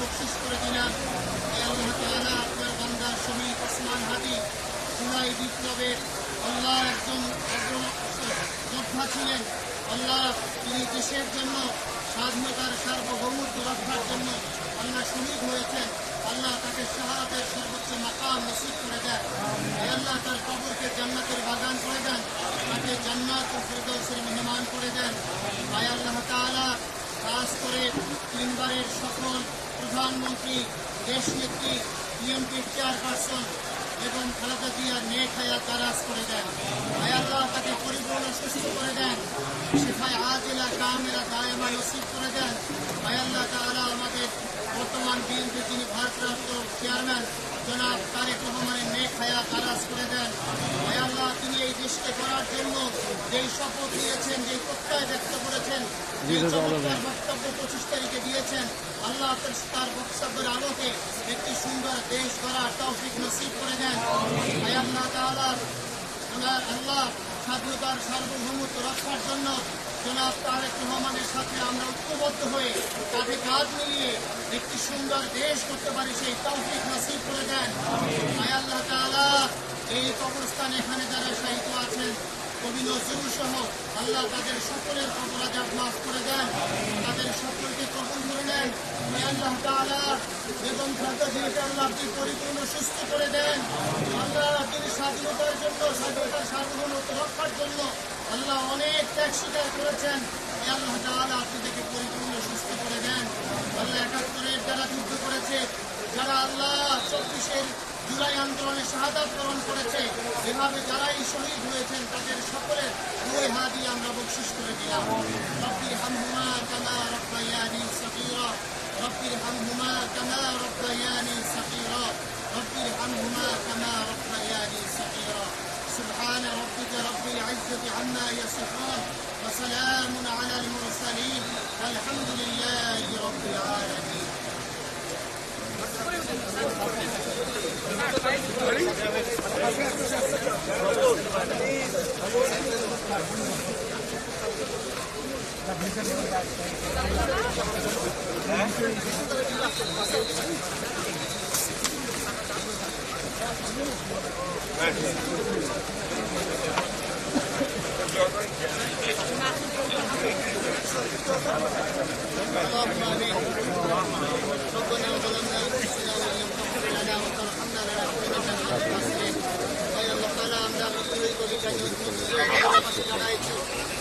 বকশিশ করে দিলাম। আল্লাহ তাআলা আপনার বান্দা শহীদ ওসমান হাদি জুলাই বিপ্লবের আল্লাহ একজন যোদ্ধা ছিলেন। আল্লাহ তিনি দেশের জন্য স্বাধীনতার সার্বভৌমত্ব রক্ষার জন্য আল্লাহ শহীদ হয়েছেন। আল্লাহ তাকে শাহাদাতের সর্বোচ্চ মাকাম নসিব করে দেন। আল্লাহ তার কবরকে জান্নাতের বাগান করে দেন, তাকে জান্নাত ও ফেরদৌসের মেহমান করে দেন। আয় আল্লাহ তাআলা খাস করে তিনবারের সফল প্রধানমন্ত্রী, দেশনেত্রী, বিএনপির চেয়ারপারসন এবং খালেদা জিয়ার নেক হায়াত দারাজ করে দেন। আয় আল্লাহ তাকে পরিপূর্ণ সুস্থ করে দেন, শিফায়ে আজিলা কামিলা দায়েমা নসিব করে দেন। আয় আল্লাহ তাআলা আমাদের বর্তমান বিএনপি যিনি ভারপ্রাপ্ত চেয়ারম্যান জনাব তারেক রহমানের নেক হায়াত দারাজ করে দেন। আয় আল্লাহ তিনি এই দেশকে করার জন্য যেই শপথ নিয়েছেন, যেই প্রত্যয় ব্যক্ত করেছেন, যে চমৎকার বক্তব্য 25 তারিখে দিয়েছেন, আল্লাহ তার বক্তব্যের আলোকে একটি সুন্দর দেশ গড়ার তৌফিক নসিব করে দেন। আয় আল্লাহ তাআলা আল্লাহ স্বাধীনতার সার্বভৌমত্ব রক্ষার জন্য জনাব তারেক রহমানের সাথে আমরা ঐক্যবদ্ধ হয়ে কাঁধে কাঁধ মিলিয়ে একটি সুন্দর দেশ করতে পারি, সেই তৌফিক নসিব করে দেন। আয় আল্লাহ তাআলা এই কবরস্থানে এখানে যারা শাহিদ আছেন কবি নজরুল সহ আল্লাহ তাদের সকলের কবর আযাব মাফ করে দেন, তাদের সকলকে কবুল করে নেন। আল্লাহ তাআলা বেগম খালেদা জিয়াকে আল্লাহ আপনি পরিপূর্ণ সুস্থ করে দেন। আল্লাহ তিনি স্বাধীনতার জন্য, স্বাধীনতার সার্বভৌমত্ব রক্ষার জন্য আল্লাহ অনেক ত্যাগ স্বীকার করেছেন। আল্লাহ তাআলা আপনি তাকে পরিপূর্ণ সুস্থ করে দেন। আল্লাহ 71-এর যারা যুদ্ধ করেছে, যারা আল্লাহ 24-এর জুলাই আন্দোলনে শাহাদাত বরণ করেছে, এভাবে যারাই শহীদ হয়েছেন তাদের সকলের রূহে হাদি আমরা বকশিশ করে দিলাম। রব্বির হামহুমা কামা রব্বায়ানি সগীরা, রব্বির হামহুমা কামা রব্বায়ানি সগীরা, রব্বির হামহুমা কামা রব্বায়ানি সগীরা। سبحان ربك رب العزة عما يصفون وسلام على المرسلين والحمد لله رب العالمين. اللهم آمين. ربنا ظلمنا أنفسنا وإن لم تغفر لنا وترحمنا لنكونن من الخاسرين. তাই আল্লাহ তাআলা আমরা মৃত্যুর কবিতায় পাশে দাঁড়াইছি।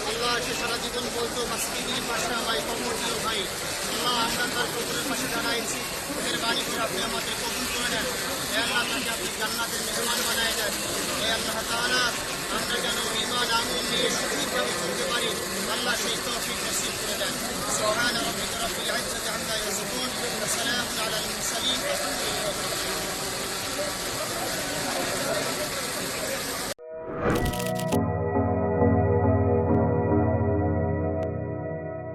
আল্লাহ সে সারা জীবন বলতো মাসজিদের পাশে আমায় কবর দিও ভাই। আল্লাহ আমরা তার কবরের পাশে দাঁড়াইছি, ওদের বাড়ি করে আপনি আমাদের কবুল করে নেন। হে আল্লাহ তাকে আপনি জান্নাতের মেহমান বানায় দেন। হে আল্লাহ তাআলা আমরা যেন ঈমান আমল নিয়ে সঠিকভাবে চলতে পারি, আল্লাহ সেই তৌফিক নসিব করে